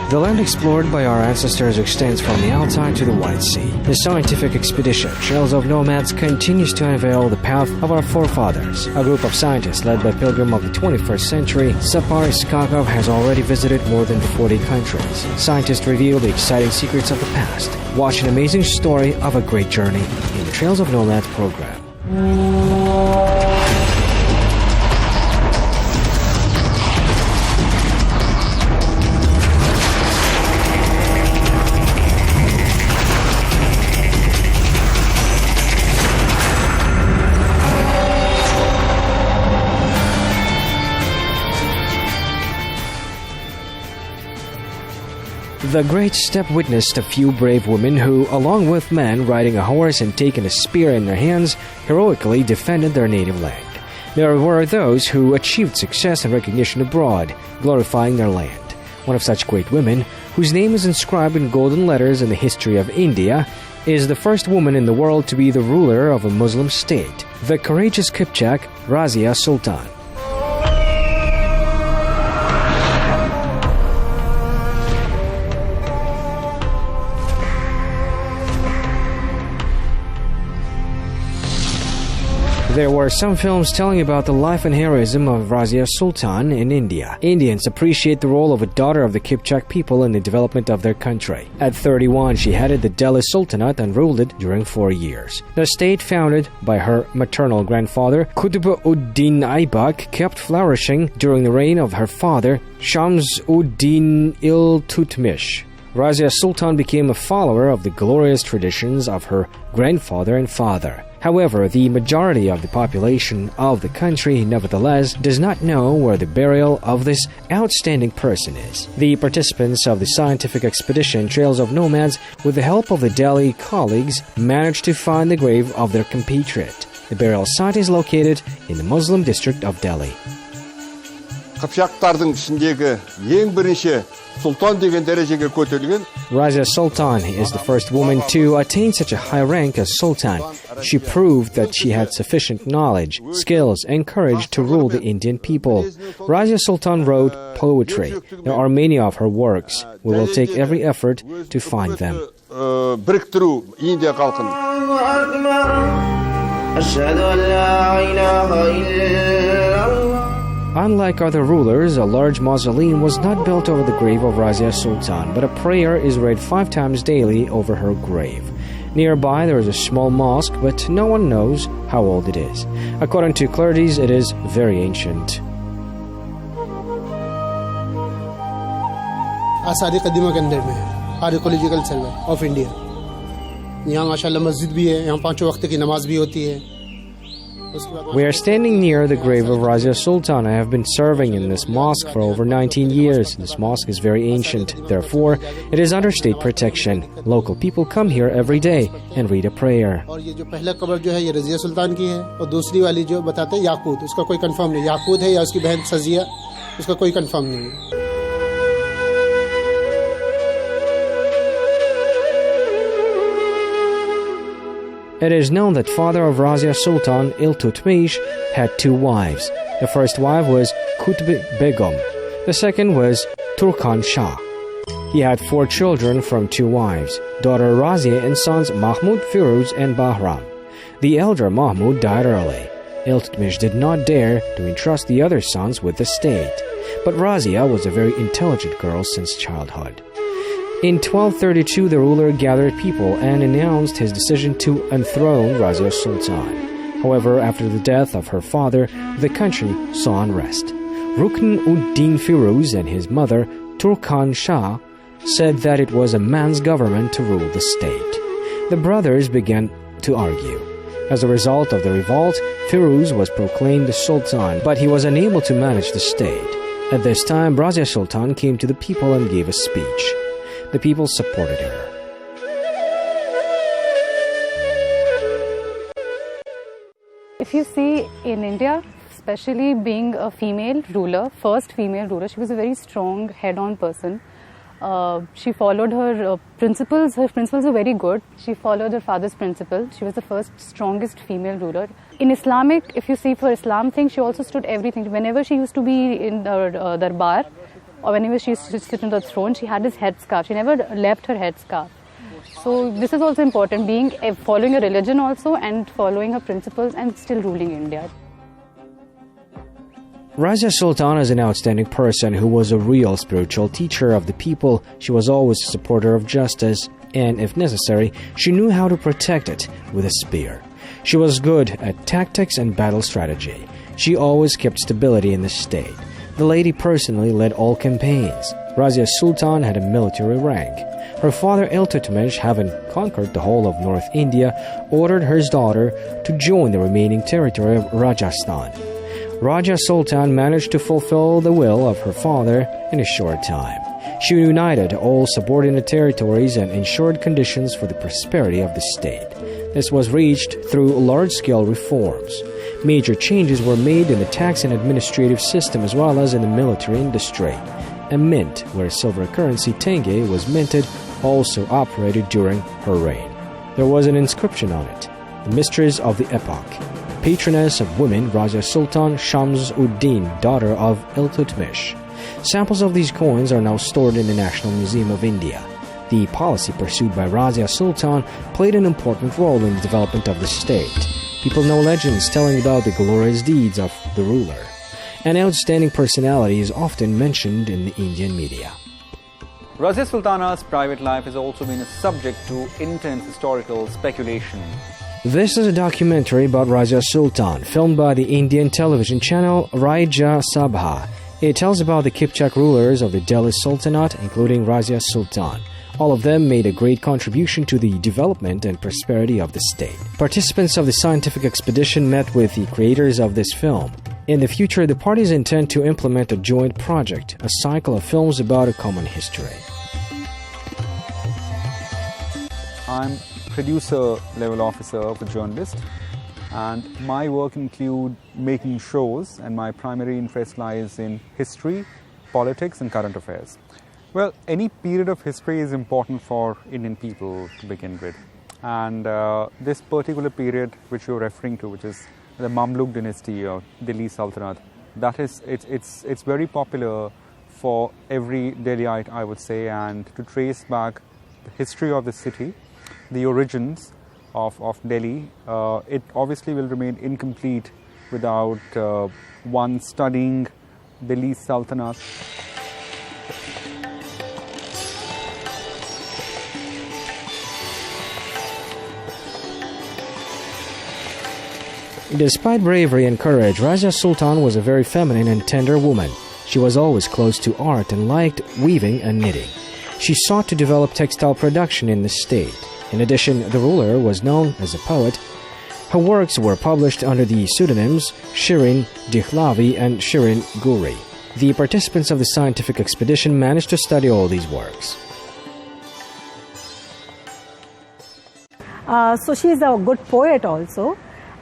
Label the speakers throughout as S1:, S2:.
S1: The land explored by our ancestors extends from the Altai to the White Sea. The scientific expedition, Trails of Nomads, continues to unveil the path of our forefathers. A group of scientists led by pilgrim of the 21st century, Sapar Iskakov, has already visited more than 40 countries. Scientists reveal the exciting secrets of the past. Watch an amazing story of a great journey in the Trails of Nomads program. The Great Steppe witnessed a few brave women who, along with men riding a horse and taking a spear in their hands, heroically defended their native land. There were those who achieved success and recognition abroad, glorifying their land. One of such great women, whose name is inscribed in golden letters in the history of India, is the first woman in the world to be the ruler of a Muslim state, the courageous Kipchak Razia Sultan. There were some films telling about the life and heroism of Razia Sultan in India. Indians appreciate the role of a daughter of the Kipchak people in the development of their country. At 31, she headed the Delhi Sultanate and ruled it during 4 years. The state, founded by her maternal grandfather, Qutb-ud-Din Aibak, kept flourishing during the reign of her father, Shams-ud-Din Iltutmish. Razia Sultan became a follower of the glorious traditions of her grandfather and father. However, the majority of the population of the country, nevertheless, does not know where the burial of this outstanding person is. The participants of the scientific expedition Trails of Nomads, with the help of the Delhi colleagues, managed to find the grave of their compatriot. The burial site is located in the Muslim district of Delhi.
S2: Kipchaktардың ішіндегі ең бірінші Sultan деген дәрежеге көтерілген.
S1: Razia Sultan is the first woman to attain such a high rank as Sultan. She proved that she had sufficient knowledge, skills, and courage to rule the Indian people. Razia Sultan wrote poetry. There are many of her works. We will take every effort to find them.
S2: Біріктіру Индия халқын.
S1: Unlike other rulers, a large mausoleum was not built over the grave of Razia Sultan, but a prayer is read 5 times daily over her grave. Nearby there is a small mosque, but no one knows how old it is. According to authorities, it is very ancient.
S3: आसारी कदीमा के अंदर में है archaeological survey of India यहाँ माशाल्लाह मस्जिद भी है यहाँ 5 वक्त की नमाज भी होती है.
S1: We are standing near the grave of Razia Sultan. I have been serving in this mosque for over 19 years. This mosque is very ancient. Therefore, it is under state protection. Local people come here every day and read a prayer.
S3: और ये जो पहला कब्र जो है ये रज़िया सुल्तान की है और दूसरी वाली जो बताते हैं याकूत उसका कोई कंफर्म नहीं याकूत है या उसकी बहन सजिया उसका कोई कंफर्म नहीं है.
S1: It is known that father of Razia Sultan, Iltutmish, had 2 wives. The first wife was Qutb Begum. The second was Turkan Shah. He had 4 children from 2 wives, daughter Razia and sons Mahmud, Firuz and Bahram. The elder Mahmud died early. Iltutmish did not dare to entrust the other sons with the state. But Razia was a very intelligent girl since childhood. In 1232, the ruler gathered people and announced his decision to enthrone Razia Sultan. However, after the death of her father, the country saw unrest. Rukn-ud-Din Firuz and his mother, Turkan Shah, said that it was a man's government to rule the state. The brothers began to argue. As a result of the revolt, Firuz was proclaimed the Sultan, but he was unable to manage the state. At this time, Razia Sultan came to the people and gave a speech. The people supported her.
S4: If you see in India, especially being a female ruler, first female ruler, she was a very strong head-on person. She followed her principles. Her principles were very good. She followed her father's principle. She was the first strongest female ruler. In Islamic, if you see for Islam thing, she also stood everything. Whenever she used to be in the darbar, or whenever she used to sit on the throne, she had this headscarf. She never left her headscarf. So this is also important, following a religion also and following her principles and still ruling India.
S1: Razia Sultan is an outstanding person who was a real spiritual teacher of the people. She was always a supporter of justice, and if necessary, she knew how to protect it with a spear. She was good at tactics and battle strategy. She always kept stability in the state. The lady personally led all campaigns. Razia Sultan had a military rank. Her father Iltutmish, having conquered the whole of North India, ordered his daughter to join the remaining territory of Rajasthan. Razia Sultan managed to fulfill the will of her father in a short time. She united all subordinate territories and ensured conditions for the prosperity of the state. This was reached through large-scale reforms. Major changes were made in the tax and administrative system as well as in the military industry. A mint, where silver currency tenge was minted, also operated during her reign. There was an inscription on it, "The Mistress of the Epoch." Patroness of women, Razia Sultan Shams-ud-Din, daughter of Iltutmish. Samples of these coins are now stored in the National Museum of India. The policy pursued by Razia Sultan played an important role in the development of the state. People know legends telling about the glorious deeds of the ruler. An outstanding personality is often mentioned in the Indian media.
S5: Razia Sultana's private life has also been a subject to intense historical speculation.
S1: This is a documentary about Razia Sultan, filmed by the Indian television channel Rajya Sabha. It tells about the Kipchak rulers of the Delhi Sultanate, including Razia Sultan. All of them made a great contribution to the development and prosperity of the state. Participants of the scientific expedition met with the creators of this film. In the future, the parties intend to implement a joint project, a cycle of films about a common history.
S5: I'm producer level officer of a journalist, and my work includes making shows, and my primary interest lies in history, politics and current affairs. Well, any period of history is important for Indian people to begin with, and this particular period which you're referring to, which is the Mamluk dynasty or Delhi Sultanate, that is it's very popular for every Delhiite, I would say, and to trace back the history of the city, the origins of Delhi, it obviously will remain incomplete without one studying Delhi Sultanate.
S1: Despite bravery and courage, Razia Sultan was a very feminine and tender woman. She was always close to art and liked weaving and knitting. She sought to develop textile production in the state. In addition, the ruler was known as a poet. Her works were published under the pseudonyms Shirin Dikhlavi and Shirin Guri. The participants of the scientific expedition managed to study all these works.
S6: So she is a good poet also,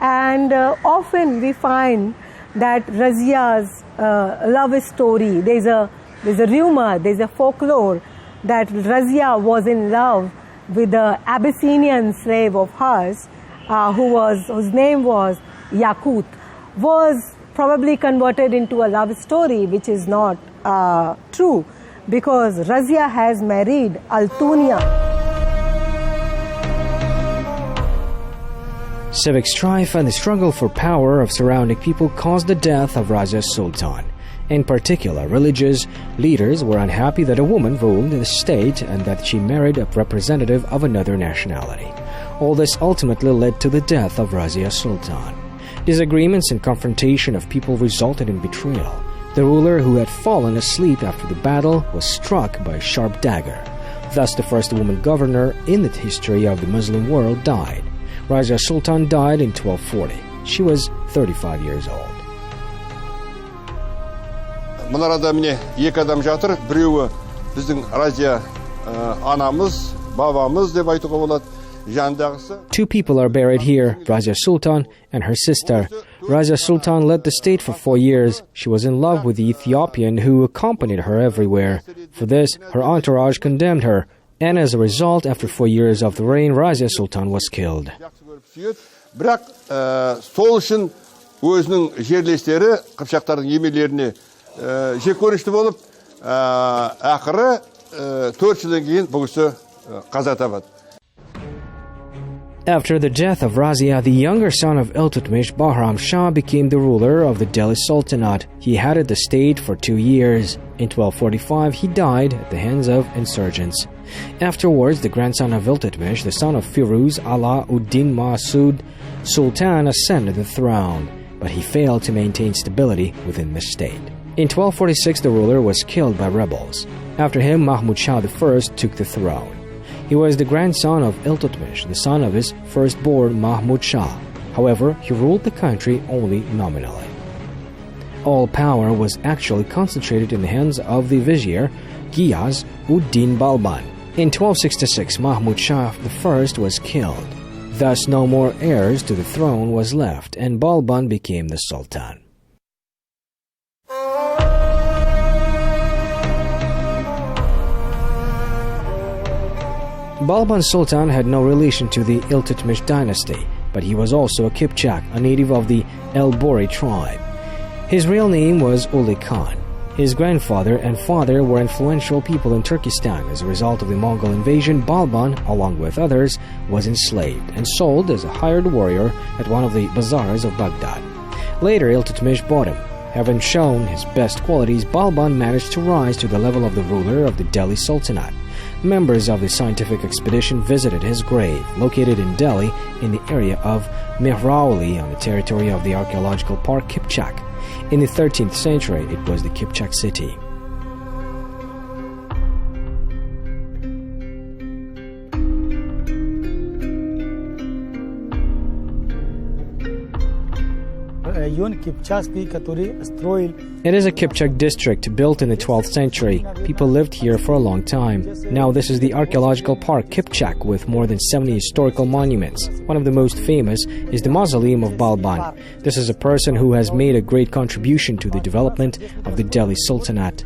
S6: and often we find that Razia's love story, there's a rumor, there's a folklore that Razia was in love with the Abyssinian slave of hers, whose name was Yakut, was probably converted into a love story, which is not true, because Razia has married Altunia.
S1: Civic strife and the struggle for power of surrounding people caused the death of Razia Sultan. In particular, religious leaders were unhappy that a woman ruled the state and that she married a representative of another nationality. All this ultimately led to the death of Razia Sultan. Disagreements and confrontation of people resulted in betrayal. The ruler, who had fallen asleep after the battle, was struck by a sharp dagger. Thus, the first woman governor in the history of the Muslim world died. Razia Sultan died in 1240. She was 35 years old.
S2: Мына арада міне екі адам жатыр. Біреуі біздің Разия анамыз, бабамыз деп айтуға болады. Жандағысы.
S1: Two people are buried here, Razia Sultan and her sister. Razia Sultan led the state for 4 years. She was in love with the Ethiopian who accompanied her everywhere. For this, her entourage condemned her. And as a result, after 4 years of the reign, Razia Sultan was killed.
S2: Бірақ сол үшін өзінің жерлестері Қыпшақтардың емелеріне жеккөрінішті болып, ақыры 4 жылдан кейін бұл кісі қаза табады.
S1: After the death of Razia, the younger son of Iltutmish, Bahram Shah, became the ruler of the Delhi Sultanate. He headed the state for 2 years. In 1245, he died at the hands of insurgents. Afterwards, the grandson of Iltutmish, the son of Firuz Ala Uddin Masood Sultan, ascended the throne, but he failed to maintain stability within the state. In 1246, the ruler was killed by rebels. After him, Mahmud Shah I took the throne. He was the grandson of Iltutmish, the son of his firstborn Mahmud Shah. However, he ruled the country only nominally. All power was actually concentrated in the hands of the vizier Ghiyas ud-Din Balban. In 1266, Mahmud Shah I was killed. Thus, no more heirs to the throne was left, and Balban became the Sultan. Balban Sultan had no relation to the Iltutmish dynasty, but he was also a Kipchak, a native of the El Bori tribe. His real name was Uli Khan. His grandfather and father were influential people in Turkestan. As a result of the Mongol invasion, Balban, along with others, was enslaved and sold as a hired warrior at one of the bazaars of Baghdad. Later, Iltutmish bought him. Having shown his best qualities, Balban managed to rise to the level of the ruler of the Delhi Sultanate. Members of the scientific expedition visited his grave, located in Delhi in the area of Mehrauli on the territory of the archaeological park Kipchak. In the 13th century, it was the Kipchak city. It is a Kipchak district built in the 12th century. People lived here for a long time. Now this is the archaeological park Kipchak with more than 70 historical monuments. One of the most famous is the Mausoleum of Balban. This is a person who has made a great contribution to the development of the Delhi Sultanate.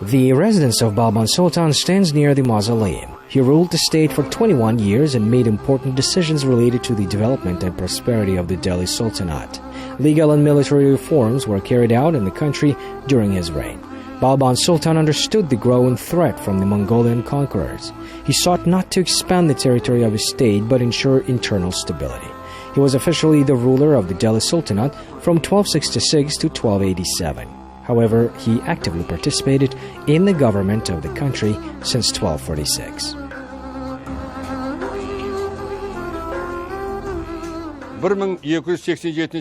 S1: The residence of Balban Sultan stands near the mausoleum. He ruled the state for 21 years and made important decisions related to the development and prosperity of the Delhi Sultanate. Legal and military reforms were carried out in the country during his reign. Balban Sultan understood the growing threat from the Mongolian conquerors. He sought not to expand the territory of his state but ensure internal stability. He was officially the ruler of the Delhi Sultanate from 1266 to 1287. However, he actively participated in the government of the country since 1246.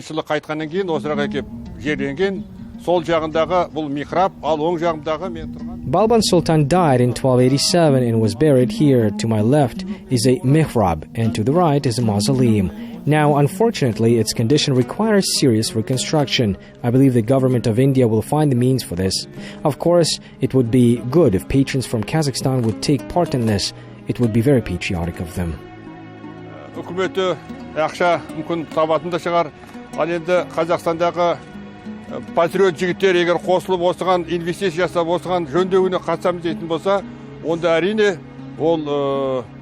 S2: жылы қайтқаннан кейін осыраға келіп жерленген. Сол жағындағы бұл михраб, ал оң жағындағы мен тұрған.
S1: Balban Sultan died in 1287 and was buried here. To my left is a mihrab and to the right is a mausoleum. Now, unfortunately, its condition requires serious reconstruction. I believe the government of India will find the means for this. Of course, it would be good if patrons from Kazakhstan would take part in this. It would be very patriotic of them.
S2: Үкіметі ақша мүмкін табатын да шығар. Ал енді Қазақстандағы патриот жігіттер егер қосылып осыған инвестиция жасап осыған жөндеуіне қатысамыз дейтін болса, онда әрине ол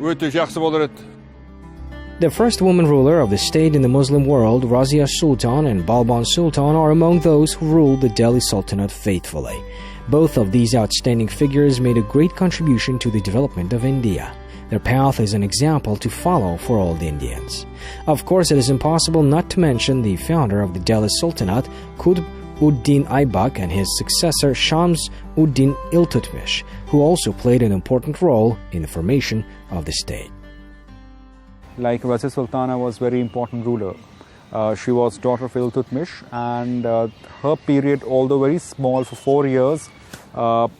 S2: өте жақсы болар еді.
S1: The first woman ruler of the state in the Muslim world, Razia Sultan and Balban Sultan, are among those who ruled the Delhi Sultanate faithfully. Both of these outstanding figures made a great contribution to the development of India. Their path is an example to follow for all the Indians. Of course, it is impossible not to mention the founder of the Delhi Sultanate, Qutb ud-Din Aybak, and his successor, Shams ud-Din Iltutmish, who also played an important role in the formation of the state.
S5: Like Razia Sultana was very important ruler. She was daughter of Iltutmish, and her period, although very small for 4 years,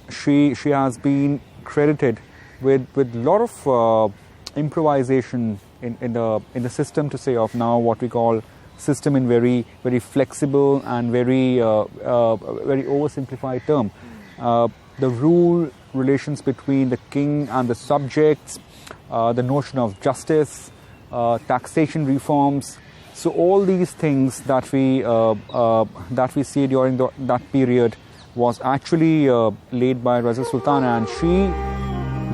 S5: she has been credited with a lot of improvisation in the system, to say of now what we call system in very flexible and very oversimplified term. The rule relations between the king and the subjects, the notion of justice, taxation reforms. So all these things that we see during that period was actually laid by Razia Sultan, and she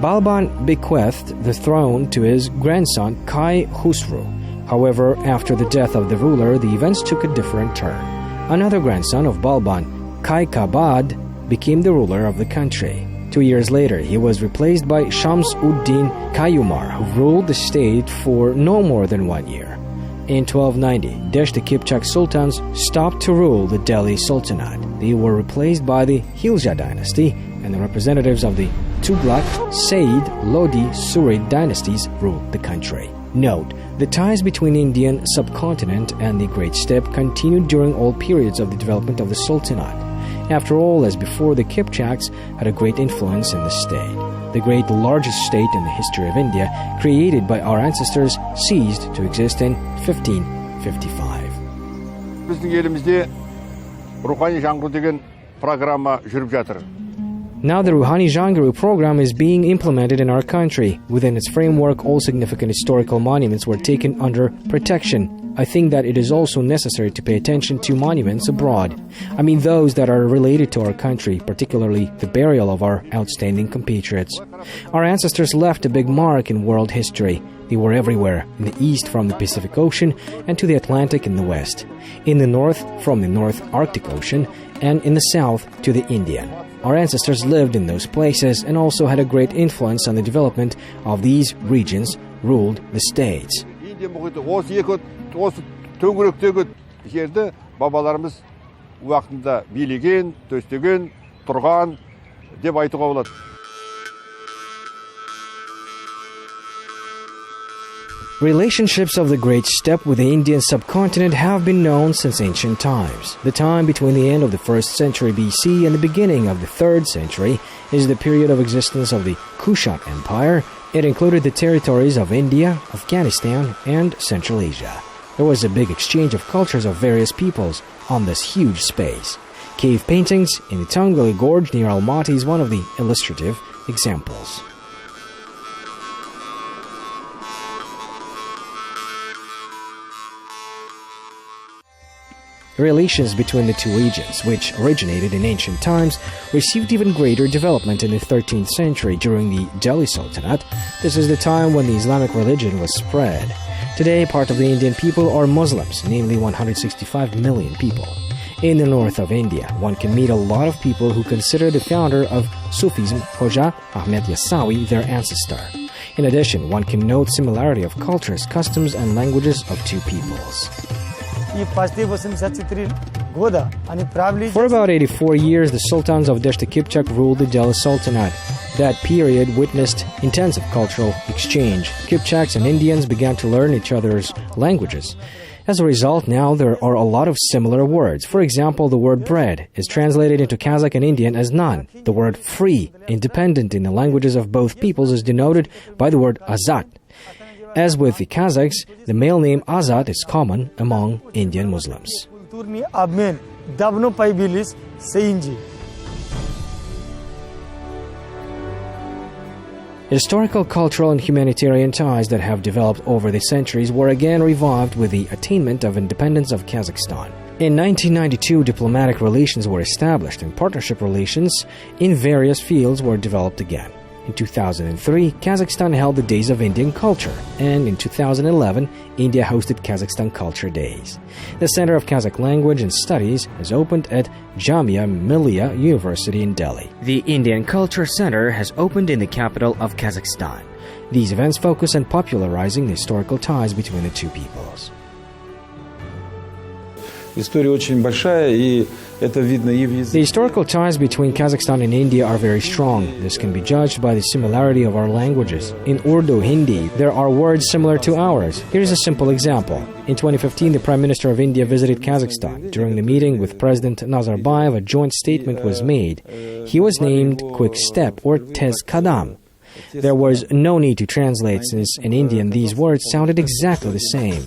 S1: Balban bequeathed the throne to his grandson Kai Khusro. However, after the death of the ruler, the events took a different turn. Another grandson of Balban, Kai Kabad, became the ruler of the country. 2 years later, he was replaced by Shams-ud-Din Kayumar, who ruled the state for no more than 1 year. In 1290, the Kipchak Sultans stopped to rule the Delhi Sultanate. They were replaced by the Hilja dynasty, and the representatives of the Tughlaq, Sayyid, Lodi, Surid dynasties ruled the country. Note, the ties between the Indian subcontinent and the Great Steppe continued during all periods of the development of the Sultanate. After all, as before, the Kipchaks had a great influence in the state. The largest state in the history of India, created by our ancestors, ceased to exist in 1555.
S2: Біздің елімізде рухани жаңғыру деген программа жүріп жатыр.
S1: Now the Ruhani Janguru program is being implemented in our country. Within its framework, all significant historical monuments were taken under protection. I think that it is also necessary to pay attention to monuments abroad. I mean those that are related to our country, particularly the burial of our outstanding compatriots. Our ancestors left a big mark in world history. They were everywhere, in the east from the Pacific Ocean and to the Atlantic in the west, in the north from the North Arctic Ocean, and in the south to the Indian. Our ancestors lived in those places and also had a great influence on the development of these regions, ruled the states.
S2: Осы төңіректегі жерді бабаларымыз уақытында билеген, төстеген, тұрған деп айтуға болады.
S1: Relationships of the Great Steppe with the Indian subcontinent have been known since ancient times. The time between the end of the 1st century BC and the beginning of the 3rd century is the period of existence of the Kushan Empire. It included the territories of India, Afghanistan, and Central Asia. There was a big exchange of cultures of various peoples on this huge space. Cave paintings in the Tunggali Gorge near Almaty is one of the illustrative examples. Relations between the two regions, which originated in ancient times, received even greater development in the 13th century during the Delhi Sultanate. This is the time when the Islamic religion was spread. Today, part of the Indian people are Muslims, namely 165 million people. In the north of India, one can meet a lot of people who consider the founder of Sufism, Hoja Ahmed Yasawi, their ancestor. In addition, one can note similarity of cultures, customs, and languages of two peoples. For about 84 years, the sultans of Deshti Kipchak ruled the Delhi Sultanate. That period witnessed intensive cultural exchange. Kipchaks and Indians began to learn each other's languages. As a result, now there are a lot of similar words. For example, the word bread is translated into Kazakh and Indian as nan. The word free, independent in the languages of both peoples is denoted by the word azat. As with the Kazakhs, the male name Azat is common among Indian Muslims. Historical, cultural, and humanitarian ties that have developed over the centuries were again revived with the attainment of independence of Kazakhstan. In 1992, diplomatic relations were established and partnership relations in various fields were developed again. In 2003, Kazakhstan held the Days of Indian Culture, and in 2011, India hosted Kazakhstan Culture Days. The Center of Kazakh Language and Studies has opened at Jamia Millia University in Delhi. The Indian Culture Center has opened in the capital of Kazakhstan. These events focus on popularizing the historical ties between the two peoples. The historical ties between Kazakhstan and India are very strong. This can be judged by the similarity of our languages. In Urdu, Hindi, there are words similar to ours. Here's a simple example. In 2015, the Prime Minister of India visited Kazakhstan. During the meeting with President Nazarbayev, a joint statement was made. He was named Quick Step or Tez Kadam. There was no need to translate since in Indian these words sounded exactly the same.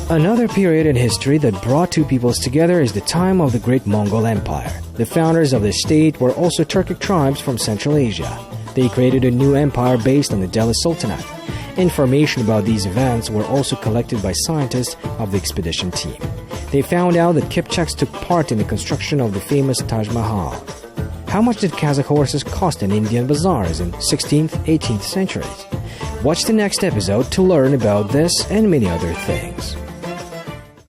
S1: Another period in history that brought two peoples together is the time of the Great Mongol Empire. The founders of the state were also Turkic tribes from Central Asia. They created a new empire based on the Delhi Sultanate. Information about these events were also collected by scientists of the expedition team. They found out that Kipchaks took part in the construction of the famous Taj Mahal. How much did Kazakh horses cost in Indian bazaars in 16th, 18th centuries? Watch the next episode to learn about this and many other things.